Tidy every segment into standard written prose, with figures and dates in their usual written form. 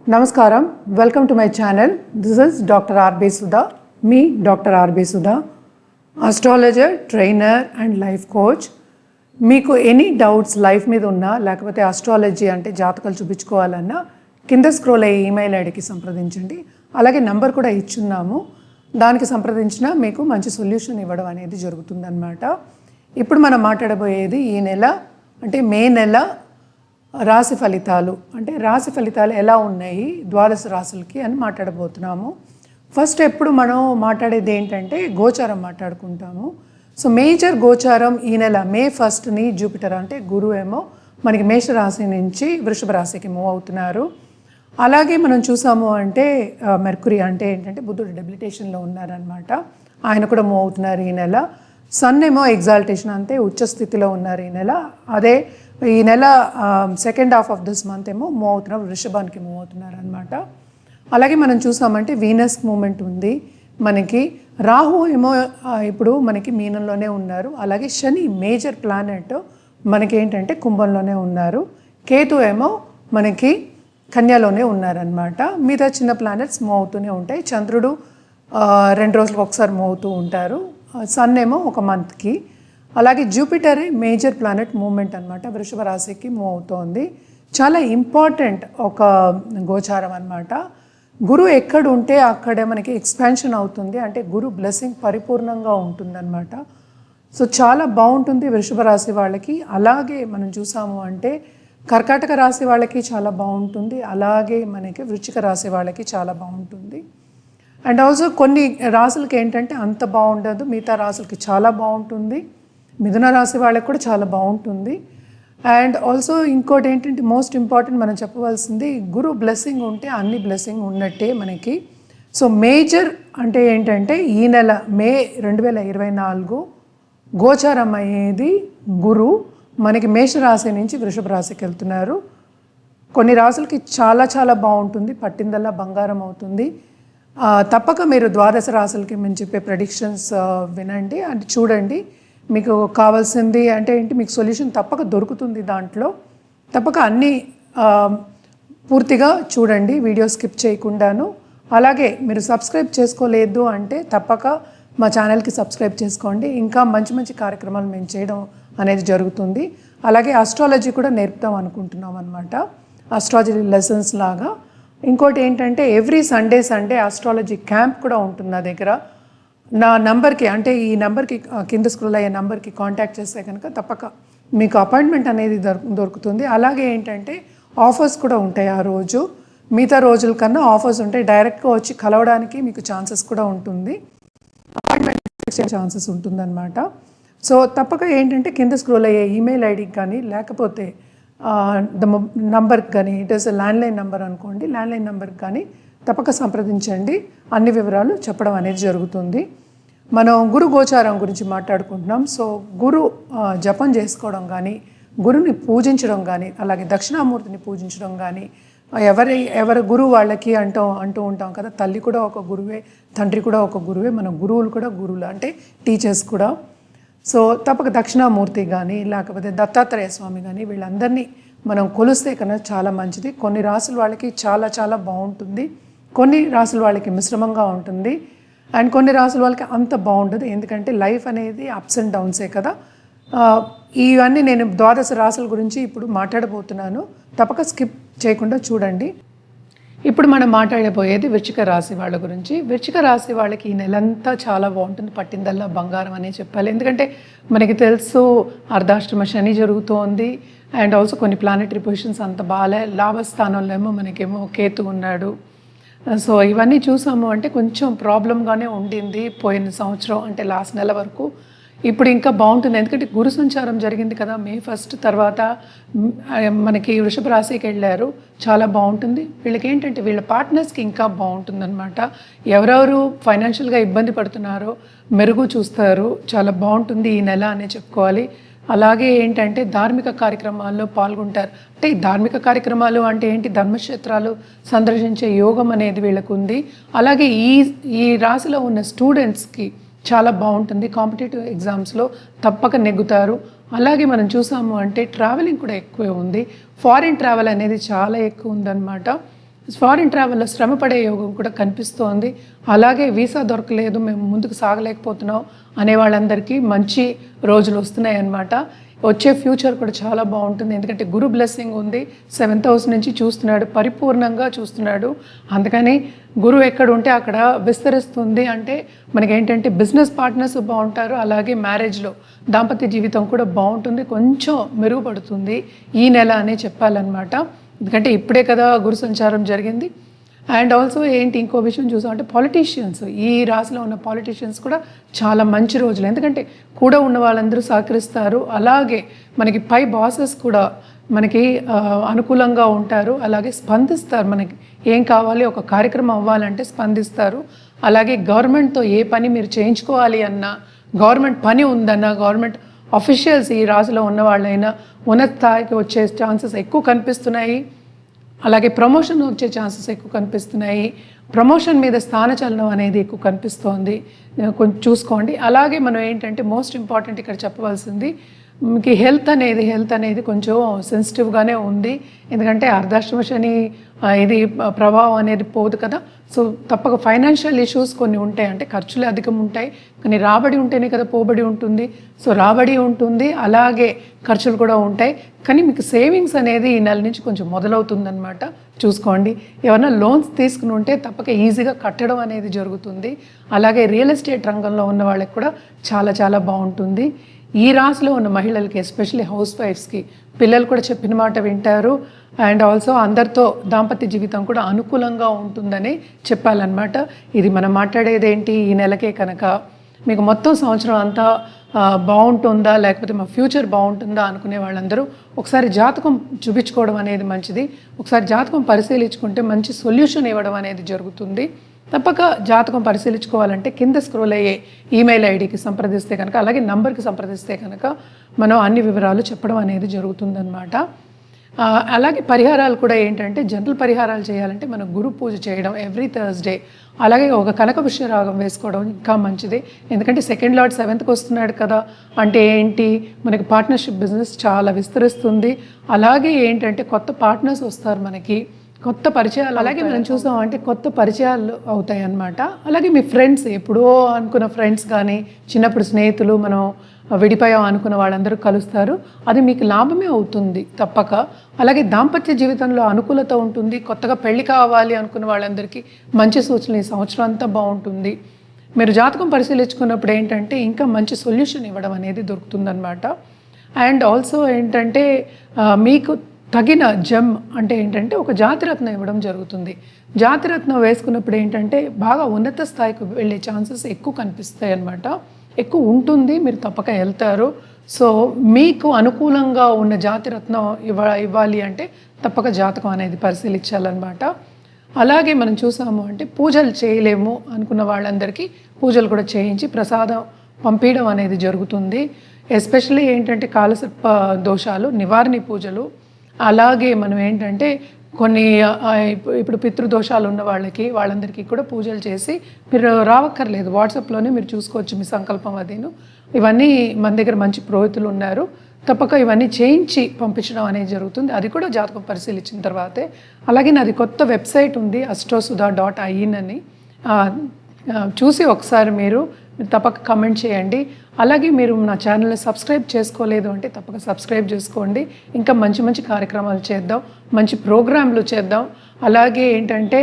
Namaskaram, welcome to my channel. This is Dr. R.B. Sudha, me Dr. R.B. Sudha, astrologer, trainer and life coach. మీకు any doubts life మీద ఉన్నా లేకపోతే astrology అంటే జాతకాలు చూపించుకోవాలన్నా కింద scroll అయ్యే ఈమెయిల్ ఐడికి సంప్రదించండి. అలాగే నంబర్ కూడా ఇచ్చున్నాము, దానికి సంప్రదించినా మీకు మంచి సొల్యూషన్ ఇవ్వడం అనేది జరుగుతుందన్నమాట. ఇప్పుడు మనం మాట్లాడబోయేది ఈ నెల అంటే మే నెల రాశి ఫలితాలు, అంటే రాశి ఫలితాలు ఎలా ఉన్నాయి ద్వాదశ రాశులకి అని మాట్లాడబోతున్నాము. ఫస్ట్ ఎప్పుడు మనం మాట్లాడేది ఏంటంటే గోచారం మాట్లాడుకుంటాము. సో మేజర్ గోచారం ఈ నెల మే 1ని జూపిటర్ అంటే గురువు ఏమో మనకి మేషరాశి నుంచి వృషభ రాశికి మూవ్ అవుతున్నారు. అలాగే మనం చూసాము అంటే మెర్కురీ అంటే ఏంటంటే బుధుడు డెబిలిటేషన్లో ఉన్నారనమాట, ఆయన కూడా మూవ్ అవుతున్నారు ఈ నెల. సన్ ఏమో ఎగ్జాల్టేషన్ అంటే ఉచ్చ స్థితిలో ఉన్నారు ఈ నెల. అదే ఈ నెల second half of this month ఏమో మూవ్ అవుతున్నారు, వృషభానికి మూవ్ అవుతున్నారు అనమాట. అలాగే మనం చూసామంటే వీనస్ మూమెంట్ ఉంది మనకి. రాహు ఏమో ఇప్పుడు మనకి మీనంలోనే ఉన్నారు. అలాగే శని మేజర్ ప్లానెట్ మనకి ఏంటంటే కుంభంలోనే ఉన్నారు. కేతు ఏమో మనకి కన్యలోనే ఉన్నారనమాట. మిగతా చిన్న ప్లానెట్స్ మూవ్ అవుతూనే ఉంటాయి. చంద్రుడు 2 రోజులకు ఒకసారి మూవ్ అవుతూ ఉంటారు. సన్ ఏమో ఒక మంత్కి. అలాగే జూపిటర్ మేజర్ ప్లానెట్ మూవ్మెంట్ అనమాట, వృషభ రాశికి మూవ్ అవుతోంది. చాలా ఇంపార్టెంట్ ఒక గోచారం అనమాట. గురువు ఎక్కడ ఉంటే అక్కడే మనకి ఎక్స్పాన్షన్ అవుతుంది, అంటే గురు బ్లెస్సింగ్ పరిపూర్ణంగా ఉంటుందన్నమాట. సో చాలా బాగుంటుంది వృషభ రాశి వాళ్ళకి. అలాగే మనం చూసాము అంటే కర్కాటక రాశి వాళ్ళకి చాలా బాగుంటుంది, అలాగే మనకి వృశ్చిక రాశి వాళ్ళకి చాలా బాగుంటుంది. అండ్ ఆల్సో కొన్ని రాశులకి ఏంటంటే అంత బాగుండదు, మిగతా రాశులకి చాలా బాగుంటుంది. మిథున రాశి వాళ్ళకి కూడా చాలా బాగుంటుంది. అండ్ ఆల్సో ఇంకోటి ఏంటంటే మోస్ట్ ఇంపార్టెంట్ మనం చెప్పవలసింది, గురు బ్లెస్సింగ్ ఉంటే అన్ని బ్లెస్సింగ్ ఉన్నట్టే మనకి. సో మేజర్ అంటే ఏంటంటే ఈ నెల మే 2024 గోచారం అయ్యేది గురు మనకి మేషరాశి నుంచి వృషభ రాశికి వెళ్తున్నారు. కొన్ని రాశులకి చాలా చాలా బాగుంటుంది, పట్టిందల్లా బంగారం అవుతుంది. తప్పక మీరు ద్వాదశ రాశులకి మేము చెప్పే ప్రెడిక్షన్స్ వినండి అంటే చూడండి. మీకు కావాల్సింది అంటే ఏంటి, మీకు సొల్యూషన్ తప్పక దొరుకుతుంది దాంట్లో. తప్పక అన్నీ పూర్తిగా చూడండి, వీడియో స్కిప్ చేయకుండాను. అలాగే మీరు సబ్స్క్రైబ్ చేసుకోలేదు అంటే తప్పక మా ఛానల్కి సబ్స్క్రైబ్ చేసుకోండి. ఇంకా మంచి మంచి కార్యక్రమాలు మేము చేయడం అనేది జరుగుతుంది. అలాగే ఆస్ట్రాలజీ కూడా నేర్పుతాం అనుకుంటున్నాం అనమాట, ఆస్ట్రాలజీ లెసన్స్ లాగా. ఇంకోటి ఏంటంటే ఎవ్రీ సండే ఆస్ట్రాలజీ క్యాంప్ కూడా ఉంటుంది నా దగ్గర. నా నంబర్కి అంటే ఈ నెంబర్కి కింద స్క్రోల్ అయ్యే నెంబర్కి కాంటాక్ట్ చేస్తే కనుక తప్పక మీకు అపాయింట్మెంట్ అనేది దొరుకుతుంది. అలాగే ఏంటంటే ఆఫర్స్ కూడా ఉంటాయి ఆ రోజు, మిగతా రోజుల కన్నా ఆఫర్స్ ఉంటాయి. డైరెక్ట్గా వచ్చి కలవడానికి మీకు ఛాన్సెస్ కూడా ఉంటుంది, అపాయింట్మెంట్ ఫిక్స్ చేసే ఛాన్సెస్ ఉంటుందన్నమాట. సో తప్పక ఏంటంటే కింద స్క్రోల్ అయ్యే ఈమెయిల్ ఐడికి కానీ లేకపోతే నంబర్కి కానీ, ఇట్ ఈస్ ల్యాండ్లైన్ నెంబర్ అనుకోండి, ల్యాండ్లైన్ నెంబర్కి కానీ తప్పక సంప్రదించండి. అన్ని వివరాలు చెప్పడం అనేది జరుగుతుంది. మనం గురు గోచారం గురించి మాట్లాడుకుంటున్నాం. సో గురు జపం చేసుకోవడం కానీ, గురుని పూజించడం కానీ, అలాగే దక్షిణామూర్తిని పూజించడం కానీ, ఎవరి గురువు వాళ్ళకి అంటూ ఉంటాం కదా, తల్లి కూడా ఒక గురువే, తండ్రి కూడా ఒక గురువే, మన గురువులు కూడా గురువులు అంటే టీచర్స్ కూడా. సో తప్పక దక్షిణామూర్తి కానీ లేకపోతే దత్తాత్రేయ స్వామి కానీ వీళ్ళందరినీ మనం కొలిస్తే కన్నా చాలా మంచిది. కొన్ని రాసుల వాళ్ళకి చాలా చాలా బాగుంటుంది, కొన్ని రాసుల వాళ్ళకి మిశ్రమంగా ఉంటుంది, అండ్ కొన్ని రాసుల వాళ్ళకి అంత బాగుంటుంది. ఎందుకంటే లైఫ్ అనేది అప్స్ అండ్ డౌన్సే కదా. ఇవన్నీ నేను ద్వాదశ రాసుల గురించి ఇప్పుడు మాట్లాడబోతున్నాను, తప్పక స్కిప్ చేయకుండా చూడండి. ఇప్పుడు మనం మాట్లాడబోయేది వృశ్చిక రాశి వాళ్ళ గురించి. వృశ్చిక రాశి వాళ్ళకి ఈ నెలంతా చాలా బాగుంటుంది, పట్టిందల్లా బంగారం అనే చెప్పాలి. ఎందుకంటే మనకి తెలుసు అర్ధాష్టమ శని జరుగుతోంది, అండ్ ఆల్సో కొన్ని ప్లానెటరీ పొజిషన్స్ అంత బాగాలే. లాభస్థానంలో ఏమో మనకేమో కేతు ఉన్నాడు. సో ఇవన్నీ చూసాము అంటే కొంచెం ప్రాబ్లంగానే ఉండింది పోయిన సంవత్సరం, అంటే లాస్ట్ నెల వరకు. ఇప్పుడు ఇంకా బాగుంటుంది, ఎందుకంటే గురు సంచారం జరిగింది కదా మే 1 తర్వాత మనకి వృషభ రాశికి వెళ్ళారు, చాలా బాగుంటుంది. వీళ్ళకి ఏంటంటే వీళ్ళ పార్ట్నర్స్కి ఇంకా బాగుంటుందన్నమాట. ఎవరెవరు ఫైనాన్షియల్గా ఇబ్బంది పడుతున్నారో మెరుగు చూస్తారు, చాలా బాగుంటుంది ఈ నెల అనే చెప్పుకోవాలి. అలాగే ఏంటంటే ధార్మిక కార్యక్రమాల్లో పాల్గొంటారు. అంటే ధార్మిక కార్యక్రమాలు అంటే ఏంటి, ధర్మక్షేత్రాలు సందర్శించే యోగం అనేది వీళ్ళకు ఉంది. అలాగే ఈ రాశిలో ఉన్న స్టూడెంట్స్కి చాలా బాగుంటుంది, కాంపిటేటివ్ ఎగ్జామ్స్లో తప్పక నెగ్గుతారు. అలాగే మనం చూసాము అంటే ట్రావెలింగ్ కూడా ఎక్కువే ఉంది, ఫారిన్ ట్రావెల్ అనేది చాలా ఎక్కువ ఉందన్నమాట. ఫారిన్ ట్రావెల్లో శ్రమపడే యోగం కూడా కనిపిస్తోంది. అలాగే వీసా దొరకలేదు, మేము ముందుకు సాగలేకపోతున్నాం అనే వాళ్ళందరికీ మంచి రోజులు వస్తున్నాయి అన్నమాట. వచ్చే ఫ్యూచర్ కూడా చాలా బాగుంటుంది. ఎందుకంటే గురు బ్లెస్సింగ్ ఉంది, 7th హౌస్ నుంచి చూస్తున్నాడు, పరిపూర్ణంగా చూస్తున్నాడు. అందుకని గురువు ఎక్కడ ఉంటే అక్కడ విస్తరిస్తుంది. అంటే మనకేంటంటే బిజినెస్ పార్ట్నర్స్ బాగుంటారు, అలాగే మ్యారేజ్లో దాంపత్య జీవితం కూడా బాగుంటుంది, కొంచెం మెరుగుపడుతుంది ఈ నెల అనే చెప్పాలన్నమాట. ఎందుకంటే ఇప్పుడే కదా గురు సంచారం జరిగింది. అండ్ ఆల్సో ఏంటి ఇంకో విషయం చూసామంటే పాలిటీషియన్స్, ఈ రాశిలో ఉన్న పాలిటీషియన్స్ కూడా చాలా మంచి రోజులు. ఎందుకంటే కూడా ఉన్న వాళ్ళందరూ సహకరిస్తారు, అలాగే మనకి పై బాసెస్ కూడా మనకి అనుకూలంగా ఉంటారు, అలాగే స్పందిస్తారు. మనకి ఏం కావాలి, ఒక కార్యక్రమం అవ్వాలంటే స్పందిస్తారు. అలాగే గవర్నమెంట్తో ఏ పని మీరు చేయించుకోవాలి అన్నా, గవర్నమెంట్ పని ఉందన్నా, గవర్నమెంట్ అఫీషియల్స్ ఈ రాశిలో ఉన్న వాళ్ళైనా ఉన్నత స్థాయికి వచ్చే ఛాన్సెస్ ఎక్కువ కనిపిస్తున్నాయి. అలాగే ప్రమోషన్ వచ్చే ఛాన్సెస్ ఎక్కువ కనిపిస్తున్నాయి. ప్రమోషన్ మీద స్థానచలనం అనేది ఎక్కువ కనిపిస్తోంది, కొంచెం చూసుకోండి. అలాగే మనం ఏంటంటే మోస్ట్ ఇంపార్టెంట్ ఇక్కడ చెప్పవలసింది, మీకు హెల్త్ అనేది కొంచెం సెన్సిటివ్గానే ఉంది. ఎందుకంటే అర్ధాష్టమ శని ఇది ప్రభావం అనేది పోదు కదా. సో తప్పక ఫైనాన్షియల్ ఇష్యూస్ కొన్ని ఉంటాయి, అంటే ఖర్చులు అధికం ఉంటాయి, కానీ రాబడి ఉంటేనే కదా పోబడి ఉంటుంది. సో రాబడి ఉంటుంది, అలాగే ఖర్చులు కూడా ఉంటాయి. కానీ మీకు సేవింగ్స్ అనేది ఈ నెల నుంచి కొంచెం మొదలవుతుందన్నమాట, చూసుకోండి. ఏమైనా లోన్స్ తీసుకుని ఉంటే తప్పక ఈజీగా కట్టడం అనేది జరుగుతుంది. అలాగే రియల్ ఎస్టేట్ రంగంలో ఉన్న వాళ్ళకి కూడా చాలా చాలా బాగుంటుంది. ఈ రాశిలో ఉన్న మహిళలకి, ఎస్పెషల్లీ హౌస్ వైఫ్స్కి, పిల్లలు కూడా చెప్పిన మాట వింటారు. అండ్ ఆల్సో అందరితో దాంపత్య జీవితం కూడా అనుకూలంగా ఉంటుందని చెప్పాలన్నమాట. ఇది మనం మాట్లాడేది ఏంటి, ఈ నెలకే కనుక మీకు మొత్తం సంవత్సరం అంతా బాగుంటుందా, లేకపోతే మా ఫ్యూచర్ బాగుంటుందా అనుకునే వాళ్ళందరూ ఒకసారి జాతకం చూపించుకోవడం అనేది మంచిది. ఒకసారి జాతకం పరిశీలించుకుంటే మంచి సొల్యూషన్ ఇవ్వడం అనేది జరుగుతుంది. తప్పక జాతకం పరిశీలించుకోవాలంటే కింద స్క్రోల్ అయ్యే ఈమెయిల్ ఐడికి సంప్రదిస్తే కనుక, అలాగే నంబర్కి సంప్రదిస్తే కనుక మనం అన్ని వివరాలు చెప్పడం అనేది జరుగుతుందన్నమాట. అలాగే పరిహారాలు కూడా ఏంటంటే, జనరల్ పరిహారాలు చేయాలంటే మనం గురు పూజ చేయడం ఎవ్రీ థర్స్డే, అలాగే ఒక కనకపుష్య రాగం వేసుకోవడం ఇంకా మంచిది. ఎందుకంటే సెకండ్ లార్డ్ 7th వస్తున్నాడు కదా, అంటే ఏంటి, మనకి పార్ట్నర్షిప్ బిజినెస్ చాలా విస్తరిస్తుంది. అలాగే ఏంటంటే కొత్త పార్ట్నర్స్ వస్తారు, మనకి కొత్త పరిచయాలు, అలాగే మనం చూసాం అంటే కొత్త పరిచయాలు అవుతాయి అన్నమాట. అలాగే మీ ఫ్రెండ్స్, ఎప్పుడో అనుకున్న ఫ్రెండ్స్ కానీ, చిన్నప్పుడు స్నేహితులు, మనం విడిపోయాం అనుకున్న వాళ్ళందరూ కలుస్తారు, అది మీకు లాభమే అవుతుంది తప్పక. అలాగే దాంపత్య జీవితంలో అనుకూలత ఉంటుంది. కొత్తగా పెళ్లి కావాలి అనుకున్న వాళ్ళందరికీ మంచి సూచనలు, ఈ సంవత్సరం అంతా బాగుంటుంది. మీరు జాతకం పరిశీలించుకున్నప్పుడు ఏంటంటే ఇంకా మంచి సొల్యూషన్ ఇవ్వడం అనేది దొరుకుతుందన్నమాట. అండ్ ఆల్సో ఏంటంటే మీకు తగిన జమ్ అంటే ఏంటంటే ఒక జాతిరత్నం ఇవ్వడం జరుగుతుంది. జాతిరత్నం వేసుకున్నప్పుడు ఏంటంటే బాగా ఉన్నత స్థాయికి వెళ్ళే ఛాన్సెస్ ఎక్కువ కనిపిస్తాయి అన్నమాట, ఎక్కువ ఉంటుంది, మీరు తప్పక వెళ్తారు. సో మీకు అనుకూలంగా ఉన్న జాతిరత్నం ఇవ్వాలి అంటే తప్పక జాతకం అనేది పరిశీలించాలన్నమాట. అలాగే మనం చూసాము అంటే పూజలు చేయలేము అనుకున్న వాళ్ళందరికీ పూజలు కూడా చేయించి ప్రసాదం పంపించడం అనేది జరుగుతుంది. ఎస్పెషల్లీ ఏంటంటే కాలసర్ప దోషాలు నివారణ పూజలు, అలాగే మనం ఏంటంటే కొన్ని ఇప్పుడు పితృదోషాలు ఉన్న వాళ్ళందరికీ కూడా పూజలు చేసి, మీరు రావక్కర్లేదు, వాట్సాప్లోనే మీరు చూసుకోవచ్చు మీ సంకల్పం అదిను. ఇవన్నీ మన దగ్గర మంచి పురోహితులు ఉన్నారు, తప్పక ఇవన్నీ చేయించి పంపించడం అనేది జరుగుతుంది. అది కూడా జాతకం పరిశీలించిన తర్వాతే. అలాగే నాది కొత్త వెబ్సైట్ ఉంది, astrosudha.in అని, చూసి ఒకసారి మీరు తప్పక కమెంట్ చేయండి. అలాగే మీరు నా ఛానల్ని సబ్స్క్రైబ్ చేసుకోలేదు అంటే తప్పక సబ్స్క్రైబ్ చేసుకోండి. ఇంకా మంచి మంచి కార్యక్రమాలు చేద్దాం, మంచి ప్రోగ్రాంలు చేద్దాం. అలాగే ఏంటంటే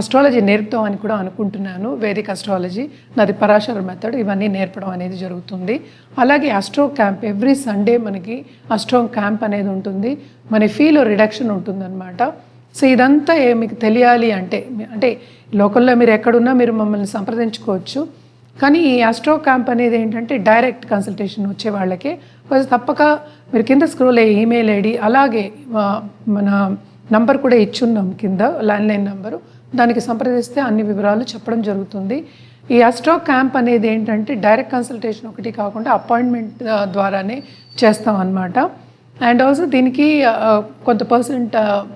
అస్ట్రాలజీ నేర్పుతాం అని కూడా అనుకుంటున్నాను. వేదిక్ అస్ట్రాలజీ నాది పరాశర మెథడ్, ఇవన్నీ నేర్పడం అనేది జరుగుతుంది. అలాగే అస్ట్రో క్యాంప్ ఎవ్రీ సండే మనకి అస్ట్రో క్యాంప్ అనేది ఉంటుంది, మన ఫీలో రిడక్షన్ ఉంటుందన్నమాట. సో ఇదంతా మీకు తెలియాలి అంటే లోకల్లో మీరు ఎక్కడున్నా మీరు మమ్మల్ని సంప్రదించుకోవచ్చు. కానీ ఈ అస్ట్రో క్యాంప్ అనేది ఏంటంటే డైరెక్ట్ కన్సల్టేషన్ వచ్చే వాళ్ళకి తప్పక మీరు కింద స్క్రోల్ అయ్యే ఈమెయిల్ ఐడి, అలాగే మన నంబర్ కూడా ఇచ్చున్నాం కింద, ల్యాండ్లైన్ నంబరు, దానికి సంప్రదిస్తే అన్ని వివరాలు చెప్పడం జరుగుతుంది. ఈ అస్ట్రో క్యాంప్ అనేది ఏంటంటే డైరెక్ట్ కన్సల్టేషన్ ఒకటి కాకుండా అపాయింట్మెంట్ ద్వారానే చేస్తాం అన్నమాట. అండ్ ఆల్సో దీనికి కొంత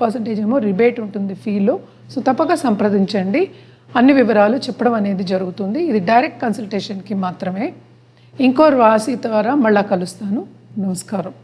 పర్సంటేజ్ ఏమో రిబేట్ ఉంటుంది ఫీలో. సో తప్పక సంప్రదించండి, అన్ని వివరాలు చెప్పడం అనేది జరుగుతుంది. ఇది డైరెక్ట్ కన్సల్టేషన్కి మాత్రమే. ఇంకో రాశి ద్వారా మళ్ళా కలుస్తాను. నమస్కారం.